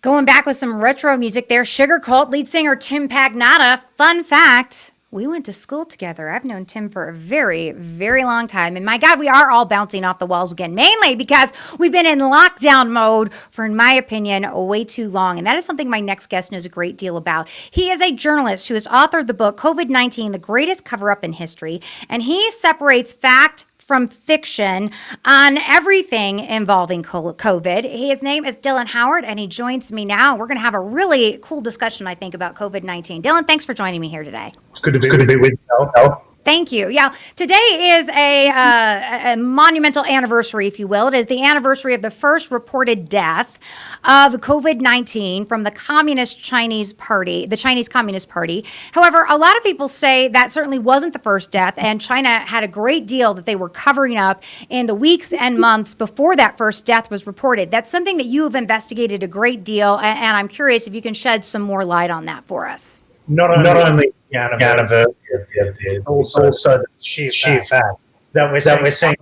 Going back with some retro music there, Sugar Cult lead singer Tim Pagnotta. Fun fact, we went to school together. I've known Tim for a very, very long time. And my God, we are all bouncing off the walls again, mainly because we've been in lockdown mode for, in my opinion, way too long. And that is something my next guest knows a great deal about. He is a journalist who has authored the book COVID-19, The Greatest Cover-Up in History. And he separates fact from fiction on everything involving COVID. His name is Dylan Howard, and he joins me now. We're going to have a really cool discussion, I think, about COVID-19. Dylan, thanks for joining me here today. It's good to be with you. Thank you. Yeah, today is a monumental anniversary, if you will. It is the anniversary of the first reported death of COVID-19 from the Communist Chinese Party, the Chinese Communist Party. However, a lot of people say that certainly wasn't the first death, and China had a great deal that they were covering up in the weeks and months before that first death was reported. That's something that you have investigated a great deal, and I'm curious if you can shed some more light on that for us. Not only the anniversary of this, also the sheer fact that we're seeing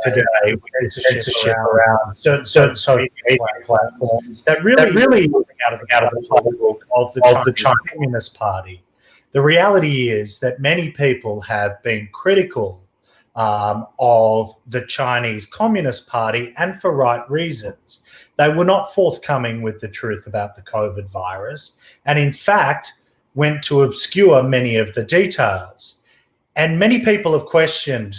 today to ship around certain social media platforms that really out of the playbook of the Chinese Communist Party. The reality is that many people have been critical of the Chinese Communist Party, and for right reasons. They were not forthcoming with the truth about the COVID virus, and in fact went to obscure many of the details. And many people have questioned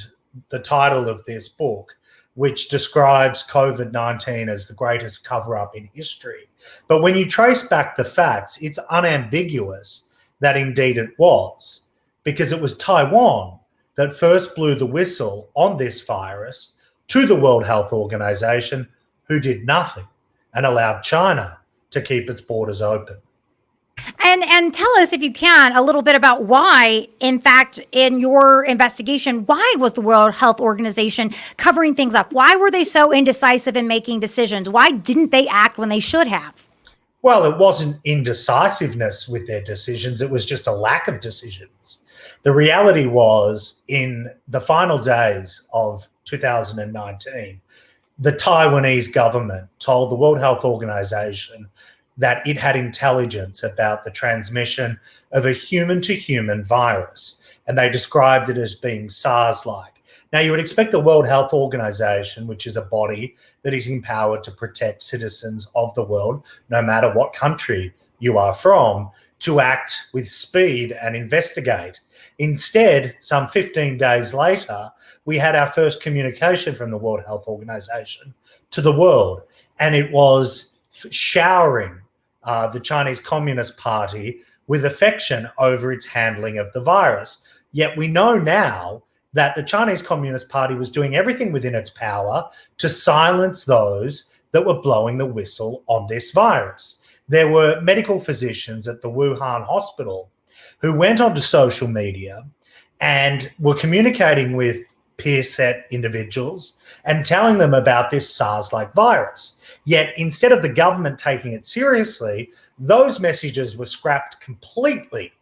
the title of this book, which describes COVID-19 as the greatest cover-up in history. But when you trace back the facts, it's unambiguous that indeed it was, because it was Taiwan that first blew the whistle on this virus to the World Health Organization, who did nothing and allowed China to keep its borders open. And tell us, if you can, a little bit about why, in fact, in your investigation, why was the World Health Organization covering things up? Why were they so indecisive in making decisions? Why didn't they act when they should have? Well, it wasn't indecisiveness with their decisions. It was just a lack of decisions. The reality was, in the final days of 2019, the Taiwanese government told the World Health Organization that it had intelligence about the transmission of a human-to-human virus, and they described it as being SARS-like. Now, you would expect the World Health Organization, which is a body that is empowered to protect citizens of the world, no matter what country you are from, to act with speed and investigate. Instead, some 15 days later, we had our first communication from the World Health Organization to the world, and it was showering the Chinese Communist Party with affection over its handling of the virus. Yet we know now that the Chinese Communist Party was doing everything within its power to silence those that were blowing the whistle on this virus. There were medical physicians at the Wuhan hospital who went onto social media and were communicating with peer-set individuals and telling them about this SARS-like virus. Yet instead of the government taking it seriously, those messages were scrapped completely.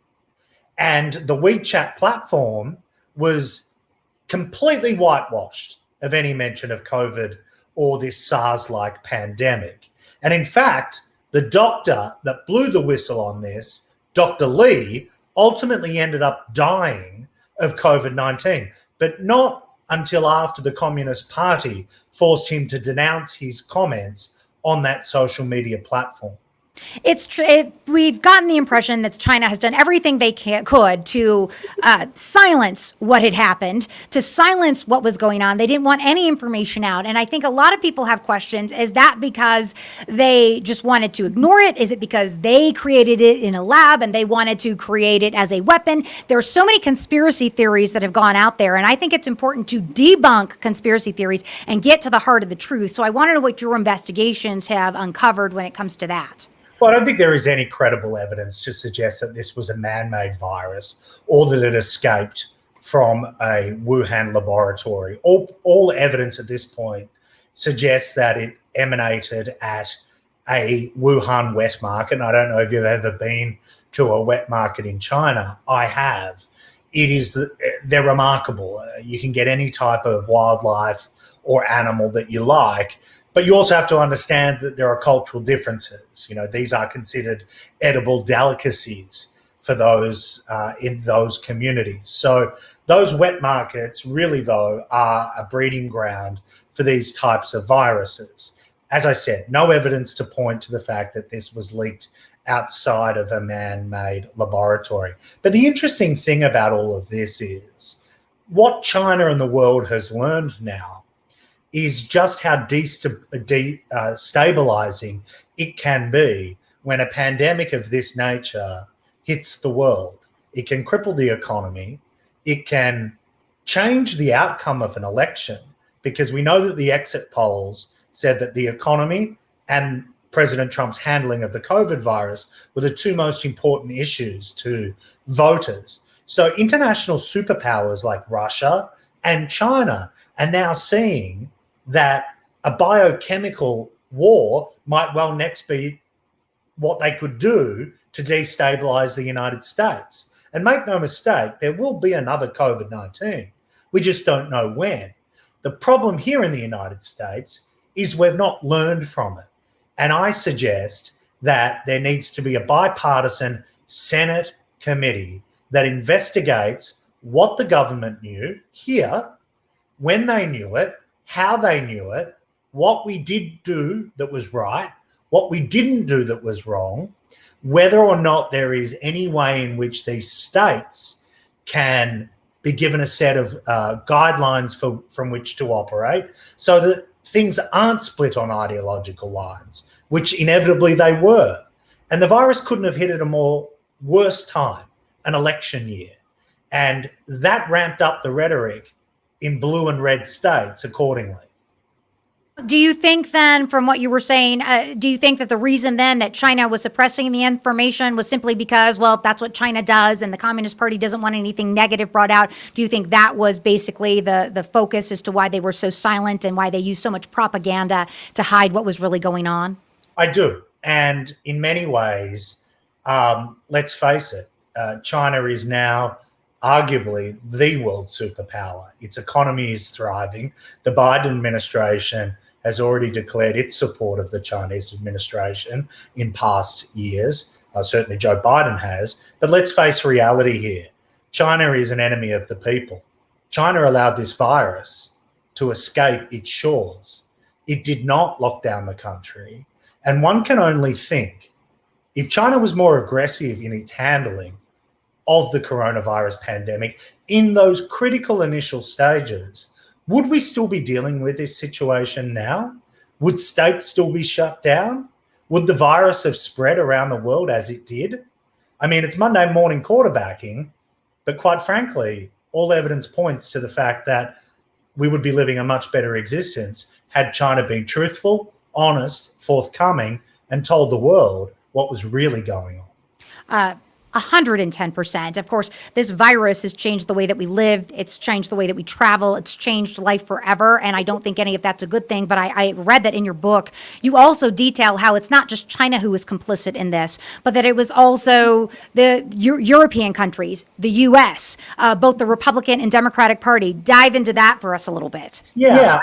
And the WeChat platform was completely whitewashed of any mention of COVID or this SARS-like pandemic. And in fact, the doctor that blew the whistle on this, Dr. Lee, ultimately ended up dying of COVID-19, but not until after the Communist Party forced him to denounce his comments on that social media platform. It's true. We've gotten the impression that China has done everything they could to silence what had happened, to silence what was going on. They didn't want any information out. And I think a lot of people have questions. Is that because they just wanted to ignore it? Is it because they created it in a lab and they wanted to create it as a weapon? There are so many conspiracy theories that have gone out there. And I think it's important to debunk conspiracy theories and get to the heart of the truth. So I want to know what your investigations have uncovered when it comes to that. Well, I don't think there is any credible evidence to suggest that this was a man-made virus or that it escaped from a Wuhan laboratory. All evidence at this point suggests that it emanated at a Wuhan wet market. And I don't know if you've ever been to a wet market in China. I have. They're remarkable. You can get any type of wildlife or animal that you like, But you also have to understand that there are cultural differences. These are considered edible delicacies for those in those communities. So those wet markets really, though, are a breeding ground for these types of viruses. As I said, no evidence to point to the fact that this was leaked outside of a man-made laboratory. But the interesting thing about all of this is what China and the world has learned now is just how destabilizing it can be when a pandemic of this nature hits the world. It can cripple the economy. It can change the outcome of an election, because we know that the exit polls said that the economy and President Trump's handling of the COVID virus were the two most important issues to voters. So international superpowers like Russia and China are now seeing that a biochemical war might well next be what they could do to destabilize the United States. And make no mistake, there will be another COVID-19. We just don't know when. The problem here in the United States is we've not learned from it. And I suggest that there needs to be a bipartisan Senate committee that investigates what the government knew here, when they knew it, how they knew it, what we did do that was right, what we didn't do that was wrong, whether or not there is any way in which these states can be given a set of guidelines from which to operate, so that things aren't split on ideological lines, which inevitably they were. And the virus couldn't have hit at a more worse time, an election year. And that ramped up the rhetoric in blue and red states accordingly. Do you think then, from what you were saying, do you think that the reason then that China was suppressing the information was simply because, well, that's what China does and the Communist Party doesn't want anything negative brought out? Do you think that was basically the focus as to why they were so silent and why they used so much propaganda to hide what was really going on? I do. And in many ways, let's face it, China is now arguably the world superpower. Its economy is thriving. The Biden administration has already declared its support of the Chinese administration in past years. Certainly Joe Biden has. But let's face reality here. China is an enemy of the people. China allowed this virus to escape its shores. It did not lock down the country. And one can only think, if China was more aggressive in its handling of the coronavirus pandemic in those critical initial stages, would we still be dealing with this situation now? Would states still be shut down? Would the virus have spread around the world as it did? I mean, it's Monday morning quarterbacking, but quite frankly, all evidence points to the fact that we would be living a much better existence had China been truthful, honest, forthcoming, and told the world what was really going on. 110%. Of course, this virus has changed the way that we live. It's changed the way that we travel. It's changed life forever. And I don't think any of that's a good thing. But I read that in your book. You also detail how it's not just China who was complicit in this, but that it was also the European countries, the U.S., both the Republican and Democratic Party. Dive into that for us a little bit. Yeah.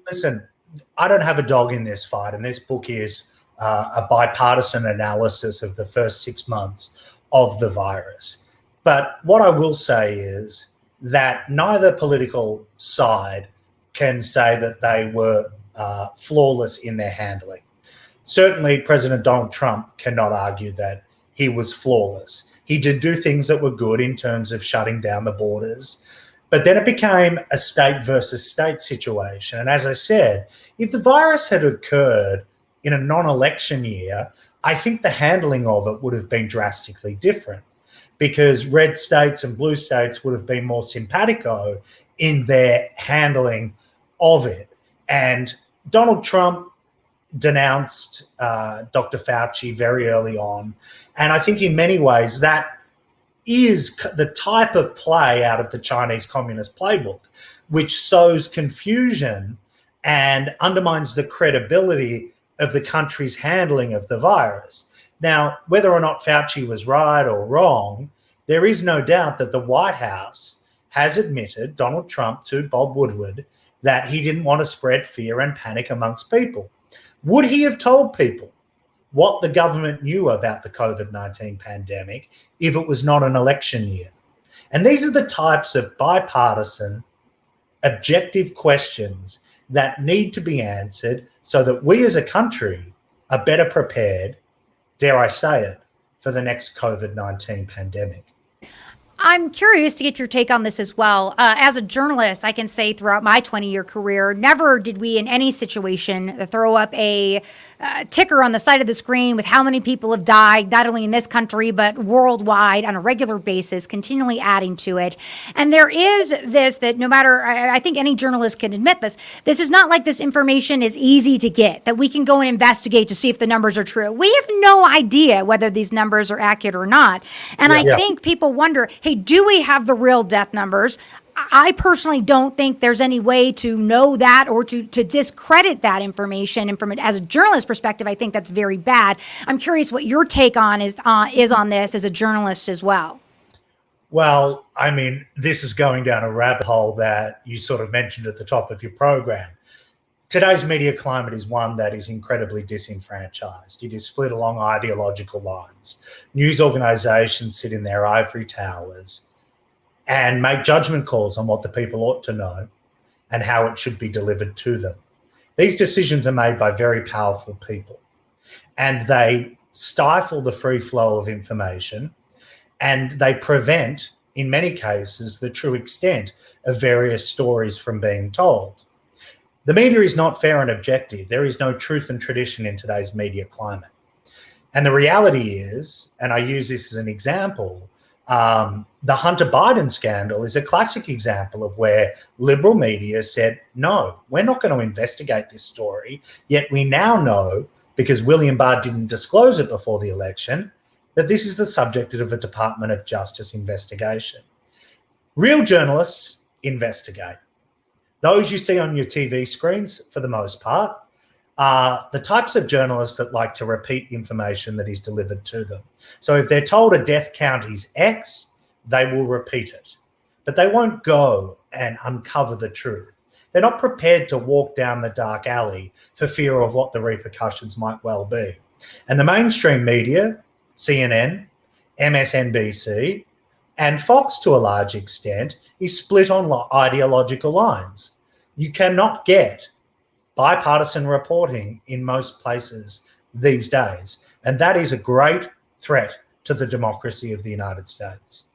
Listen, I don't have a dog in this fight. And this book is a bipartisan analysis of the first 6 months of the virus. But what I will say is that neither political side can say that they were flawless in their handling. Certainly, President Donald Trump cannot argue that he was flawless. He did do things that were good in terms of shutting down the borders, but then it became a state versus state situation. And as I said, if the virus had occurred in a non-election year, I think the handling of it would have been drastically different, because red states and blue states would have been more simpatico in their handling of it. And Donald Trump denounced Dr. Fauci very early on. And I think in many ways that is the type of play out of the Chinese Communist playbook, which sows confusion and undermines the credibility of the country's handling of the virus. Now, whether or not Fauci was right or wrong, there is no doubt that the White House has admitted Donald Trump to Bob Woodward that he didn't want to spread fear and panic amongst people. Would he have told people what the government knew about the COVID-19 pandemic if it was not an election year? And these are the types of bipartisan, objective questions that need to be answered so that we as a country are better prepared, dare I say it, for the next COVID-19 pandemic. I'm curious to get your take on this as well. As a journalist, I can say throughout my 20-year career, never did we in any situation throw up a ticker on the side of the screen with how many people have died, not only in this country, but worldwide on a regular basis, continually adding to it. And there is this that no matter, I think any journalist can admit this is not like this information is easy to get, that we can go and investigate to see if the numbers are true. We have no idea whether these numbers are accurate or not. And I think people wonder, hey, do we have the real death numbers? I personally don't think there's any way to know that or to discredit that information. And from it as a journalist perspective, I think that's very bad. I'm curious what your take on is on this as a journalist as well. Well, I mean, this is going down a rabbit hole that you sort of mentioned at the top of your program. Today's media climate is one that is incredibly disenfranchised. It is split along ideological lines. News organisations sit in their ivory towers and make judgment calls on what the people ought to know and how it should be delivered to them. These decisions are made by very powerful people, and they stifle the free flow of information, and they prevent, in many cases, the true extent of various stories from being told. The media is not fair and objective. There is no truth and tradition in today's media climate. And the reality is, and I use this as an example, the Hunter Biden scandal is a classic example of where liberal media said, no, we're not going to investigate this story. Yet we now know, because William Barr didn't disclose it before the election, that this is the subject of a Department of Justice investigation. Real journalists investigate. Those you see on your TV screens, for the most part, are the types of journalists that like to repeat information that is delivered to them. So if they're told a death count is X, they will repeat it. But they won't go and uncover the truth. They're not prepared to walk down the dark alley for fear of what the repercussions might well be. And the mainstream media, CNN, MSNBC, and Fox to a large extent, is split on ideological lines. You cannot get bipartisan reporting in most places these days. And that is a great threat to the democracy of the United States.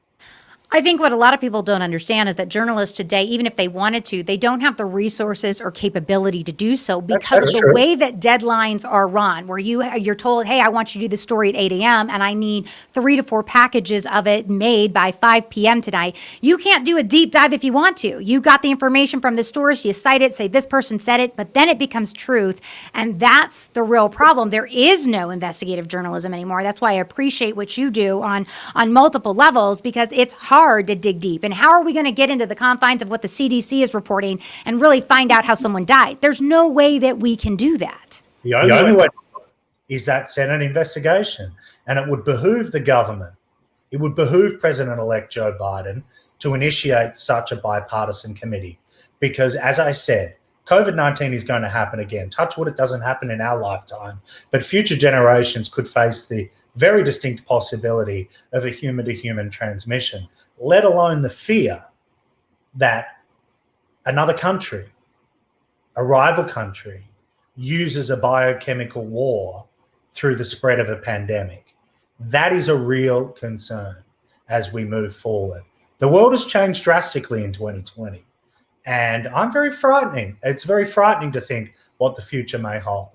I think what a lot of people don't understand is that journalists today, even if they wanted to, they don't have the resources or capability to do so because of the way that deadlines are run, where you're told, hey, I want you to do the story at 8 a.m. and I need 3 to 4 packages of it made by 5 p.m. tonight. You can't do a deep dive if you want to. You got the information from the source, you cite it, say this person said it, but then it becomes truth. And that's the real problem. There is no investigative journalism anymore. That's why I appreciate what you do on multiple levels, because it's hard to dig deep. And how are we going to get into the confines of what the CDC is reporting and really find out how someone died? There's no way that we can do that. The only way is that Senate investigation. And it would behoove the government, it would behoove President-elect Joe Biden to initiate such a bipartisan committee. Because as I said, COVID-19 is going to happen again. Touch wood, it doesn't happen in our lifetime, but future generations could face the very distinct possibility of a human-to-human transmission, let alone the fear that another country, a rival country, uses a biochemical war through the spread of a pandemic. That is a real concern as we move forward. The world has changed drastically in 2020. And I'm very frightening. It's very frightening to think what the future may hold.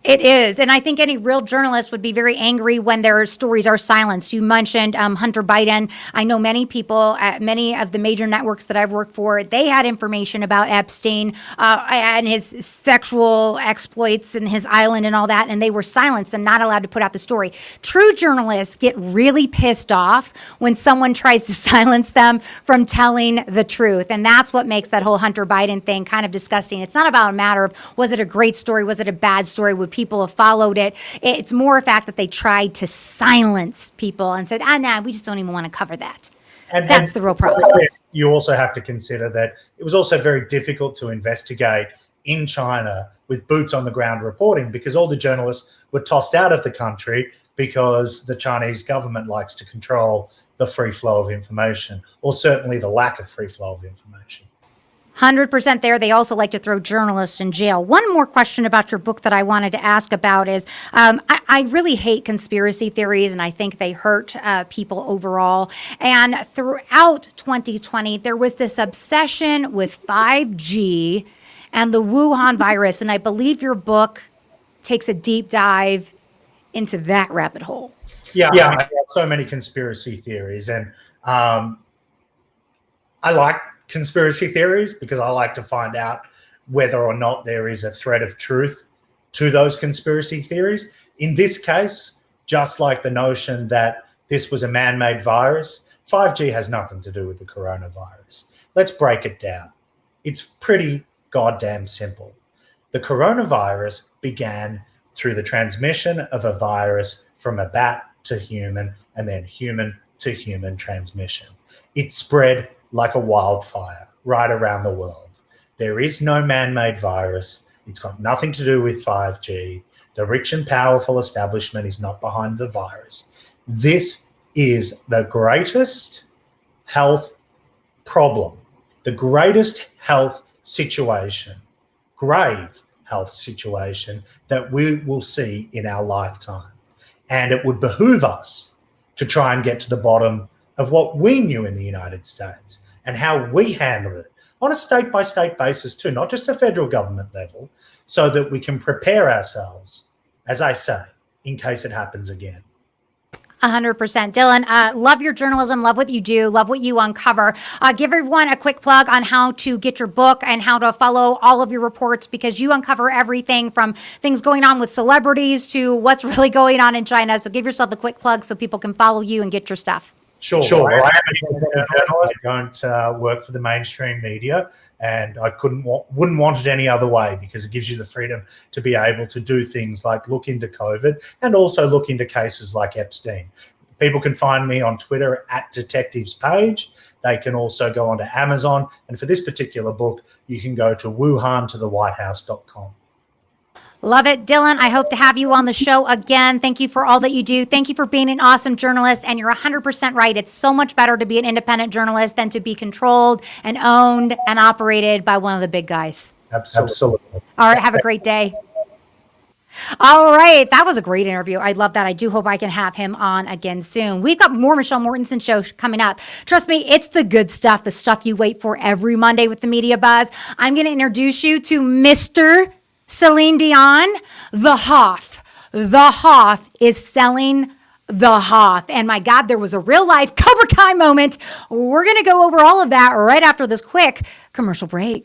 It is. And I think any real journalist would be very angry when their stories are silenced. You mentioned Hunter Biden. I know many people at many of the major networks that I've worked for, they had information about Epstein and his sexual exploits and his island and all that, and they were silenced and not allowed to put out the story. True journalists get really pissed off when someone tries to silence them from telling the truth. And that's what makes that whole Hunter Biden thing kind of disgusting. It's not about a matter of, was it a great story? Was it a bad story? Would people have followed it? It's more a fact that they tried to silence people and said, nah, we just don't even want to cover that. That's the real problem. You also have to consider that it was also very difficult to investigate in China with boots on the ground reporting, because all the journalists were tossed out of the country because the Chinese government likes to control the free flow of information, or certainly the lack of free flow of information. 100% there. They also like to throw journalists in jail. One more question about your book that I wanted to ask about is I really hate conspiracy theories, and I think they hurt people overall. And throughout 2020, there was this obsession with 5G and the Wuhan virus. And I believe your book takes a deep dive into that rabbit hole. Yeah. I mean, there are so many conspiracy theories, and I like conspiracy theories because I like to find out whether or not there is a thread of truth to those conspiracy theories. In this case, just like the notion that this was a man-made virus, 5G has nothing to do with the coronavirus. Let's break it down. It's pretty goddamn simple. The coronavirus began through the transmission of a virus from a bat to human, and then human to human transmission. It spread like a wildfire right around the world. There is no man-made virus. It's got nothing to do with 5G. The rich and powerful establishment is not behind the virus. This is the greatest health problem, the greatest health situation, grave health situation that we will see in our lifetime. And it would behoove us to try and get to the bottom of what we knew in the United States and how we handled it on a state-by-state basis too, not just a federal government level, so that we can prepare ourselves, as I say, in case it happens again. 100%. Dylan, love your journalism, love what you do, love what you uncover. Give everyone a quick plug on how to get your book and how to follow all of your reports, because you uncover everything from things going on with celebrities to what's really going on in China. So give yourself a quick plug so people can follow you and get your stuff. Sure. Well, I am an independent journalist. I don't work for the mainstream media, and I wouldn't want it any other way, because it gives you the freedom to be able to do things like look into COVID and also look into cases like Epstein. People can find me on Twitter at Detectives Page. They can also go onto Amazon, and for this particular book, you can go to WuhanToTheWhiteHouse.com. Love it. Dylan, I hope to have you on the show again. Thank you for all that you do. Thank you for being an awesome journalist. And you're 100% right. It's so much better to be an independent journalist than to be controlled and owned and operated by one of the big guys. Absolutely. All right. Have a great day. All right. That was a great interview. I love that. I do hope I can have him on again soon. We've got more Michelle Mortensen show coming up. Trust me, it's the good stuff, the stuff you wait for every Monday with the Media Buzz. I'm going to introduce you to Mr. Celine Dion, the Hoff. The Hoff is selling the Hoff. And my God, there was a real life Cobra Kai moment. We're going to go over all of that right after this quick commercial break.